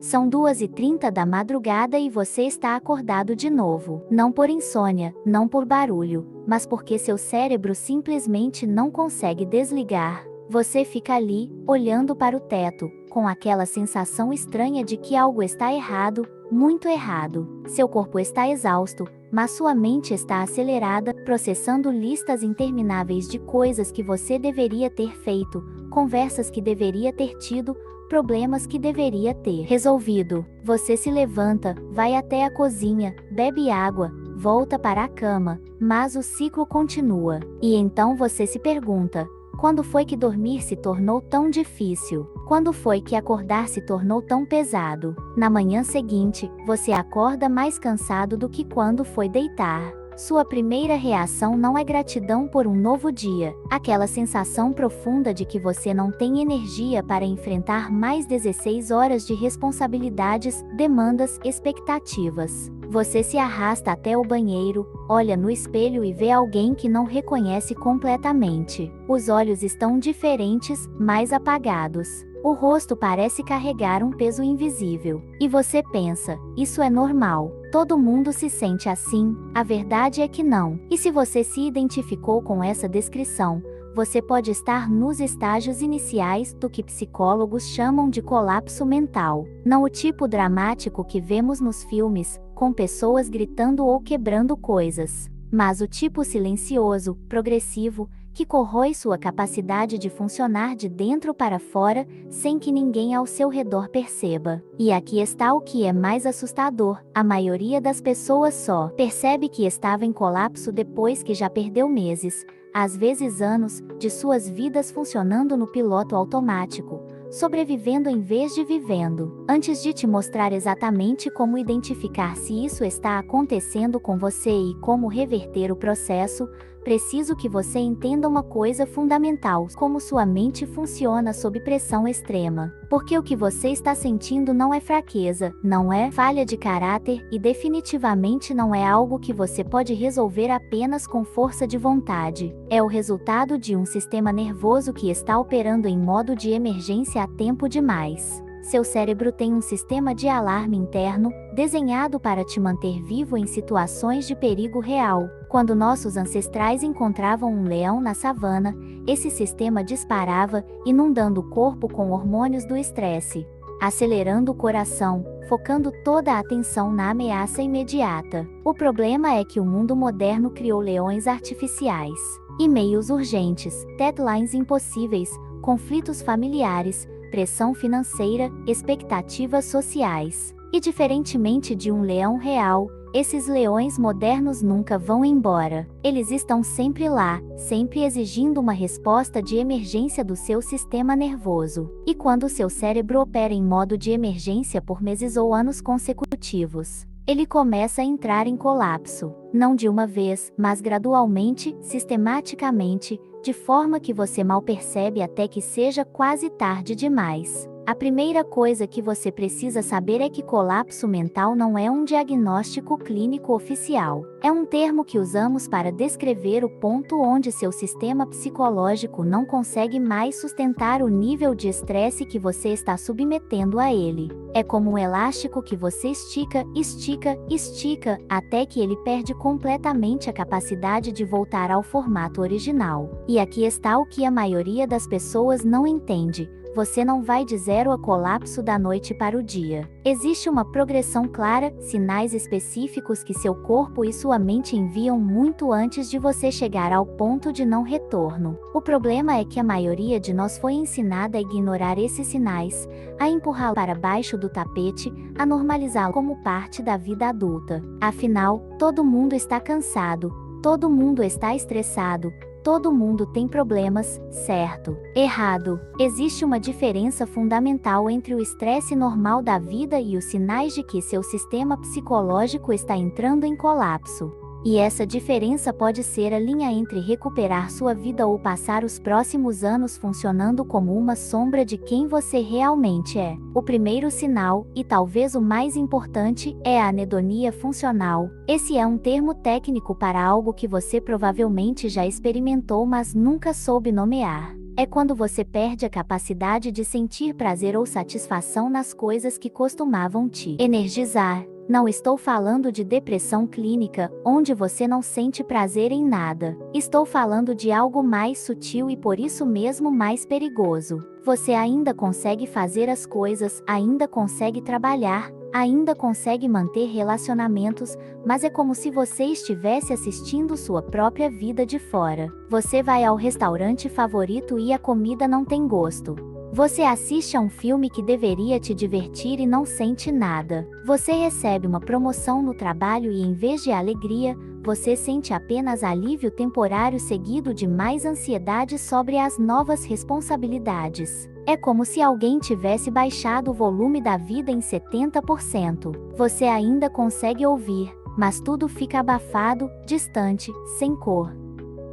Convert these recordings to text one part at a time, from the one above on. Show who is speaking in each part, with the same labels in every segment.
Speaker 1: São 2h30 da madrugada e você está acordado de novo. Não por insônia, não por barulho, mas porque seu cérebro simplesmente não consegue desligar. Você fica ali, olhando para o teto, com aquela sensação estranha de que algo está errado, muito errado. Seu corpo está exausto, mas sua mente está acelerada, processando listas intermináveis de coisas que você deveria ter feito, conversas que deveria ter tido, problemas que deveria ter resolvido. Você se levanta, vai até a cozinha, bebe água, volta para a cama, mas o ciclo continua. E então você se pergunta: quando foi que dormir se tornou tão difícil? Quando foi que acordar se tornou tão pesado? Na manhã seguinte, você acorda mais cansado do que quando foi deitar. Sua primeira reação não é gratidão por um novo dia, aquela sensação profunda de que você não tem energia para enfrentar mais 16 horas de responsabilidades, demandas, expectativas. Você se arrasta até o banheiro, olha no espelho e vê alguém que não reconhece completamente. Os olhos estão diferentes, mais apagados. O rosto parece carregar um peso invisível. E você pensa: isso é normal. Todo mundo se sente assim. A verdade é que não. E se você se identificou com essa descrição, você pode estar nos estágios iniciais do que psicólogos chamam de colapso mental. Não o tipo dramático que vemos nos filmes, com pessoas gritando ou quebrando coisas, mas o tipo silencioso, progressivo, que corrói sua capacidade de funcionar de dentro para fora, sem que ninguém ao seu redor perceba. E aqui está o que é mais assustador: a maioria das pessoas só percebe que estava em colapso depois que já perdeu meses, às vezes anos, de suas vidas funcionando no piloto automático, sobrevivendo em vez de vivendo. Antes de te mostrar exatamente como identificar se isso está acontecendo com você e como reverter o processo, preciso que você entenda uma coisa fundamental: como sua mente funciona sob pressão extrema. Porque o que você está sentindo não é fraqueza, não é falha de caráter e definitivamente não é algo que você pode resolver apenas com força de vontade. É o resultado de um sistema nervoso que está operando em modo de emergência há tempo demais. Seu cérebro tem um sistema de alarme interno, desenhado para te manter vivo em situações de perigo real. Quando nossos ancestrais encontravam um leão na savana, esse sistema disparava, inundando o corpo com hormônios do estresse, acelerando o coração, focando toda a atenção na ameaça imediata. O problema é que o mundo moderno criou leões artificiais, e-mails urgentes, deadlines impossíveis, conflitos familiares, pressão financeira, expectativas sociais. E diferentemente de um leão real, esses leões modernos nunca vão embora. Eles estão sempre lá, sempre exigindo uma resposta de emergência do seu sistema nervoso. E quando seu cérebro opera em modo de emergência por meses ou anos consecutivos, ele começa a entrar em colapso. Não de uma vez, mas gradualmente, sistematicamente, de forma que você mal percebe até que seja quase tarde demais. A primeira coisa que você precisa saber é que colapso mental não é um diagnóstico clínico oficial. É um termo que usamos para descrever o ponto onde seu sistema psicológico não consegue mais sustentar o nível de estresse que você está submetendo a ele. É como um elástico que você estica, estica, estica, até que ele perde completamente a capacidade de voltar ao formato original. E aqui está o que a maioria das pessoas não entende: você não vai de zero a colapso da noite para o dia. Existe uma progressão clara, sinais específicos que seu corpo e sua mente enviam muito antes de você chegar ao ponto de não retorno. O problema é que a maioria de nós foi ensinada a ignorar esses sinais, a empurrá-lo para baixo do tapete, a normalizá-lo como parte da vida adulta. Afinal, todo mundo está cansado, todo mundo está estressado, todo mundo tem problemas, certo? Errado. Existe uma diferença fundamental entre o estresse normal da vida e os sinais de que seu sistema psicológico está entrando em colapso. E essa diferença pode ser a linha entre recuperar sua vida ou passar os próximos anos funcionando como uma sombra de quem você realmente é. O primeiro sinal, e talvez o mais importante, é a anedonia funcional. Esse é um termo técnico para algo que você provavelmente já experimentou, mas nunca soube nomear. É quando você perde a capacidade de sentir prazer ou satisfação nas coisas que costumavam te energizar. Não estou falando de depressão clínica, onde você não sente prazer em nada. Estou falando de algo mais sutil e por isso mesmo mais perigoso. Você ainda consegue fazer as coisas, ainda consegue trabalhar, ainda consegue manter relacionamentos, mas é como se você estivesse assistindo sua própria vida de fora. Você vai ao restaurante favorito e a comida não tem gosto. Você assiste a um filme que deveria te divertir e não sente nada. Você recebe uma promoção no trabalho e em vez de alegria, você sente apenas alívio temporário seguido de mais ansiedade sobre as novas responsabilidades. É como se alguém tivesse baixado o volume da vida em 70%. Você ainda consegue ouvir, mas tudo fica abafado, distante, sem cor.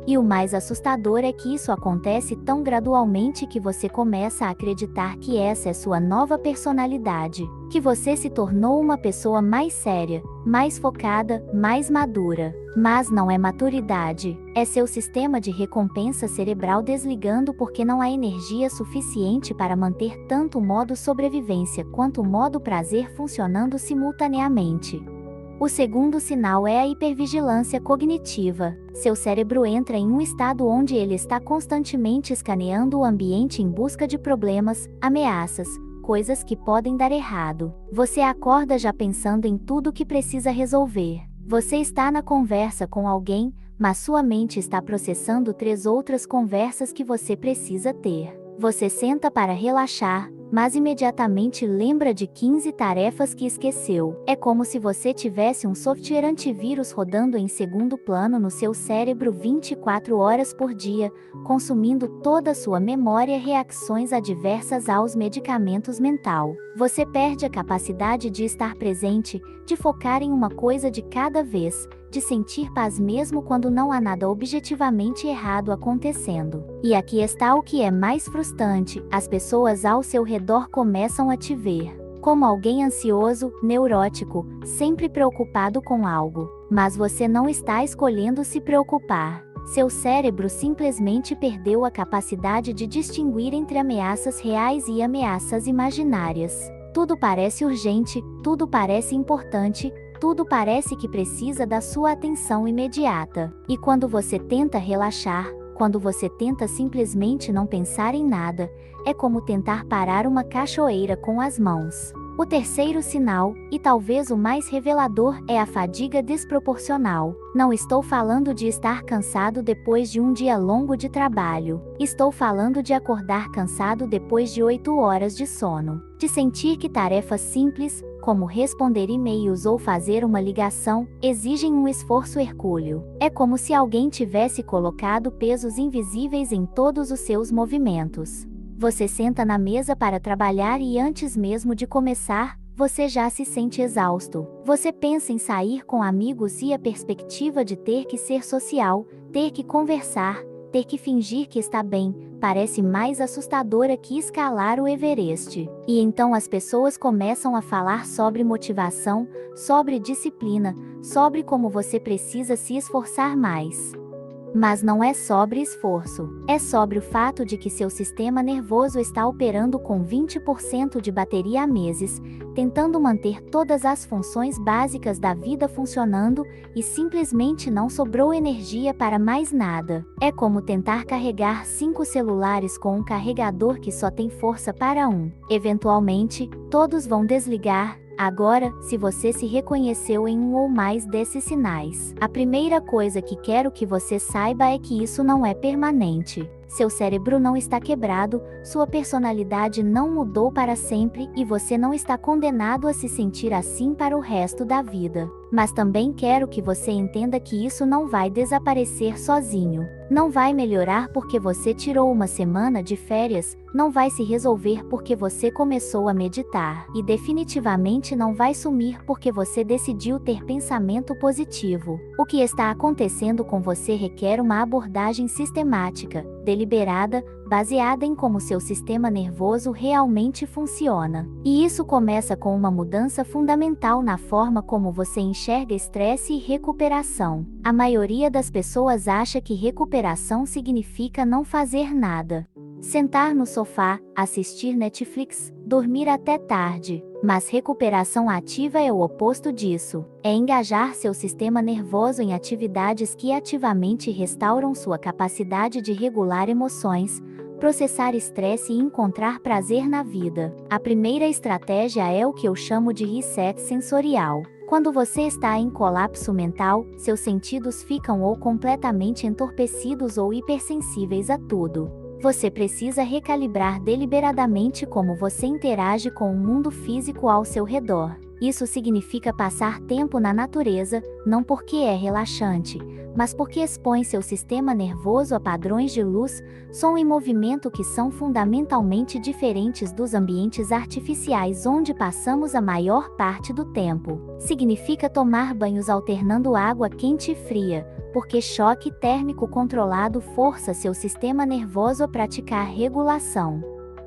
Speaker 1: E o mais assustador é que isso acontece tão gradualmente que você começa a acreditar que essa é sua nova personalidade, que você se tornou uma pessoa mais séria, mais focada, mais madura. Mas não é maturidade, é seu sistema de recompensa cerebral desligando porque não há energia suficiente para manter tanto o modo sobrevivência quanto o modo prazer funcionando simultaneamente. O segundo sinal é a hipervigilância cognitiva. Seu cérebro entra em um estado onde ele está constantemente escaneando o ambiente em busca de problemas, ameaças, coisas que podem dar errado. Você acorda já pensando em tudo que precisa resolver. Você está na conversa com alguém, mas sua mente está processando 3 outras conversas que você precisa ter. Você senta para relaxar, mas imediatamente lembra de 15 tarefas que esqueceu. É como se você tivesse um software antivírus rodando em segundo plano no seu cérebro 24 horas por dia, consumindo toda a sua memória e reações adversas aos medicamentos mental. Você perde a capacidade de estar presente, de focar em uma coisa de cada vez, de sentir paz mesmo quando não há nada objetivamente errado acontecendo. E aqui está o que é mais frustrante: as pessoas ao seu redor começam a te ver como alguém ansioso, neurótico, sempre preocupado com algo. Mas você não está escolhendo se preocupar. Seu cérebro simplesmente perdeu a capacidade de distinguir entre ameaças reais e ameaças imaginárias. Tudo parece urgente, tudo parece importante, tudo parece que precisa da sua atenção imediata. E quando você tenta relaxar, quando você tenta simplesmente não pensar em nada, é como tentar parar uma cachoeira com as mãos. O terceiro sinal, e talvez o mais revelador, é a fadiga desproporcional. Não estou falando de estar cansado depois de um dia longo de trabalho. Estou falando de acordar cansado depois de 8 horas de sono. De sentir que tarefas simples, como responder e-mails ou fazer uma ligação, exigem um esforço hercúleo. É como se alguém tivesse colocado pesos invisíveis em todos os seus movimentos. Você senta na mesa para trabalhar e antes mesmo de começar, você já se sente exausto. Você pensa em sair com amigos e a perspectiva de ter que ser social, ter que conversar, ter que fingir que está bem, parece mais assustadora que escalar o Everest. E então as pessoas começam a falar sobre motivação, sobre disciplina, sobre como você precisa se esforçar mais. Mas não é sobre esforço. É sobre o fato de que seu sistema nervoso está operando com 20% de bateria há meses, tentando manter todas as funções básicas da vida funcionando, e simplesmente não sobrou energia para mais nada. É como tentar carregar 5 celulares com um carregador que só tem força para um. Eventualmente, todos vão desligar. Agora, se você se reconheceu em um ou mais desses sinais, a primeira coisa que quero que você saiba é que isso não é permanente. Seu cérebro não está quebrado, sua personalidade não mudou para sempre e você não está condenado a se sentir assim para o resto da vida. Mas também quero que você entenda que isso não vai desaparecer sozinho. Não vai melhorar porque você tirou uma semana de férias, não vai se resolver porque você começou a meditar, e definitivamente não vai sumir porque você decidiu ter pensamento positivo. O que está acontecendo com você requer uma abordagem sistemática, deliberada, baseada em como seu sistema nervoso realmente funciona. E isso começa com uma mudança fundamental na forma como você enxerga estresse e recuperação. A maioria das pessoas acha que recuperação significa não fazer nada. Sentar no sofá, assistir Netflix, dormir até tarde. Mas recuperação ativa é o oposto disso. É engajar seu sistema nervoso em atividades que ativamente restauram sua capacidade de regular emoções, processar estresse e encontrar prazer na vida. A primeira estratégia é o que eu chamo de reset sensorial. Quando você está em colapso mental, seus sentidos ficam ou completamente entorpecidos ou hipersensíveis a tudo. Você precisa recalibrar deliberadamente como você interage com o mundo físico ao seu redor. Isso significa passar tempo na natureza, não porque é relaxante, mas porque expõe seu sistema nervoso a padrões de luz, som e movimento que são fundamentalmente diferentes dos ambientes artificiais onde passamos a maior parte do tempo. Significa tomar banhos alternando água quente e fria, porque choque térmico controlado força seu sistema nervoso a praticar regulação.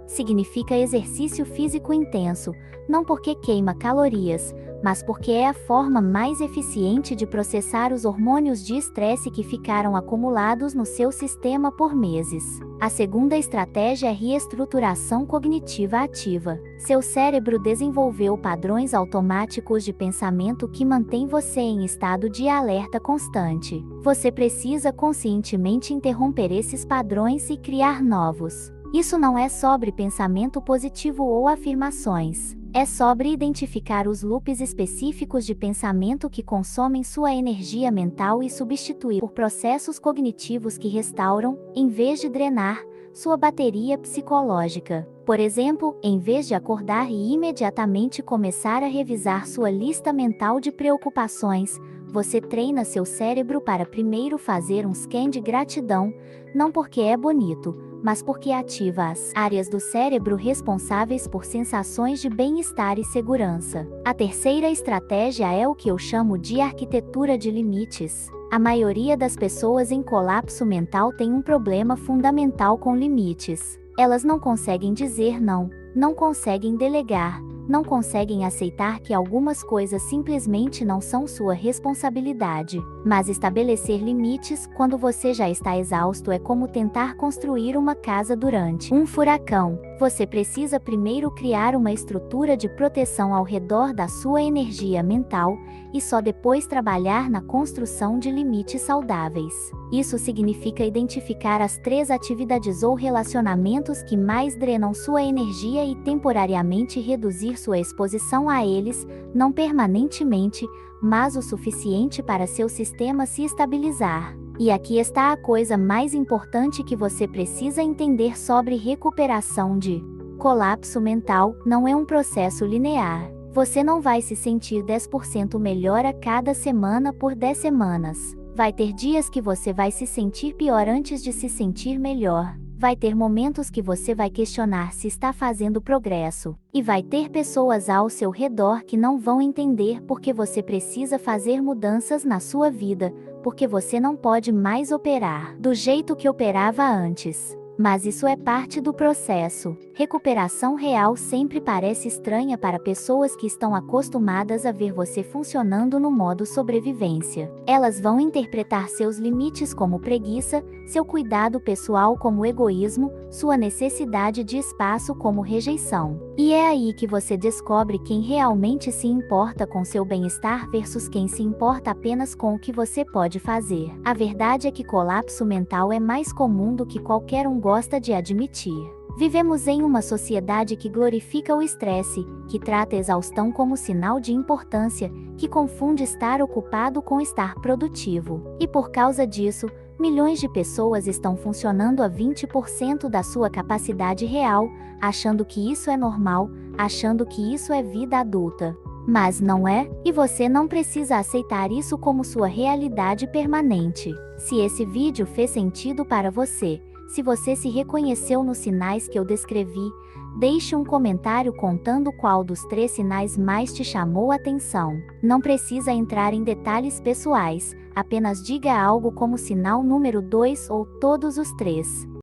Speaker 1: Significa exercício físico intenso, não porque queima calorias, mas porque é a forma mais eficiente de processar os hormônios de estresse que ficaram acumulados no seu sistema por meses. A segunda estratégia é reestruturação cognitiva ativa. Seu cérebro desenvolveu padrões automáticos de pensamento que mantêm você em estado de alerta constante. Você precisa conscientemente interromper esses padrões e criar novos. Isso não é sobre pensamento positivo ou afirmações. É sobre identificar os loops específicos de pensamento que consomem sua energia mental e substituir por processos cognitivos que restauram, em vez de drenar, sua bateria psicológica. Por exemplo, em vez de acordar e imediatamente começar a revisar sua lista mental de preocupações, você treina seu cérebro para primeiro fazer um scan de gratidão, não porque é bonito, mas porque ativa as áreas do cérebro responsáveis por sensações de bem-estar e segurança. A terceira estratégia é o que eu chamo de arquitetura de limites. A maioria das pessoas em colapso mental tem um problema fundamental com limites. Elas não conseguem dizer não, não conseguem delegar, não conseguem aceitar que algumas coisas simplesmente não são sua responsabilidade. Mas estabelecer limites quando você já está exausto é como tentar construir uma casa durante um furacão. Você precisa primeiro criar uma estrutura de proteção ao redor da sua energia mental, e só depois trabalhar na construção de limites saudáveis. Isso significa identificar as 3 atividades ou relacionamentos que mais drenam sua energia e temporariamente reduzir sua exposição a eles, não permanentemente, mas o suficiente para seu sistema se estabilizar. E aqui está a coisa mais importante que você precisa entender sobre recuperação de colapso mental: não é um processo linear. Você não vai se sentir 10% melhor a cada semana por 10 semanas. Vai ter dias que você vai se sentir pior antes de se sentir melhor. Vai ter momentos que você vai questionar se está fazendo progresso. E vai ter pessoas ao seu redor que não vão entender porque você precisa fazer mudanças na sua vida, porque você não pode mais operar do jeito que operava antes. Mas isso é parte do processo. Recuperação real sempre parece estranha para pessoas que estão acostumadas a ver você funcionando no modo sobrevivência. Elas vão interpretar seus limites como preguiça, seu cuidado pessoal como egoísmo, sua necessidade de espaço como rejeição. E é aí que você descobre quem realmente se importa com seu bem-estar versus quem se importa apenas com o que você pode fazer. A verdade é que colapso mental é mais comum do que qualquer um gosta de admitir. Vivemos em uma sociedade que glorifica o estresse, que trata a exaustão como sinal de importância, que confunde estar ocupado com estar produtivo. E por causa disso, milhões de pessoas estão funcionando a 20% da sua capacidade real, achando que isso é normal, achando que isso é vida adulta. Mas não é, e você não precisa aceitar isso como sua realidade permanente. Se esse vídeo fez sentido para você, se você se reconheceu nos sinais que eu descrevi, deixe um comentário contando qual dos 3 sinais mais te chamou a atenção. Não precisa entrar em detalhes pessoais, apenas diga algo como sinal número 2 ou todos os 3.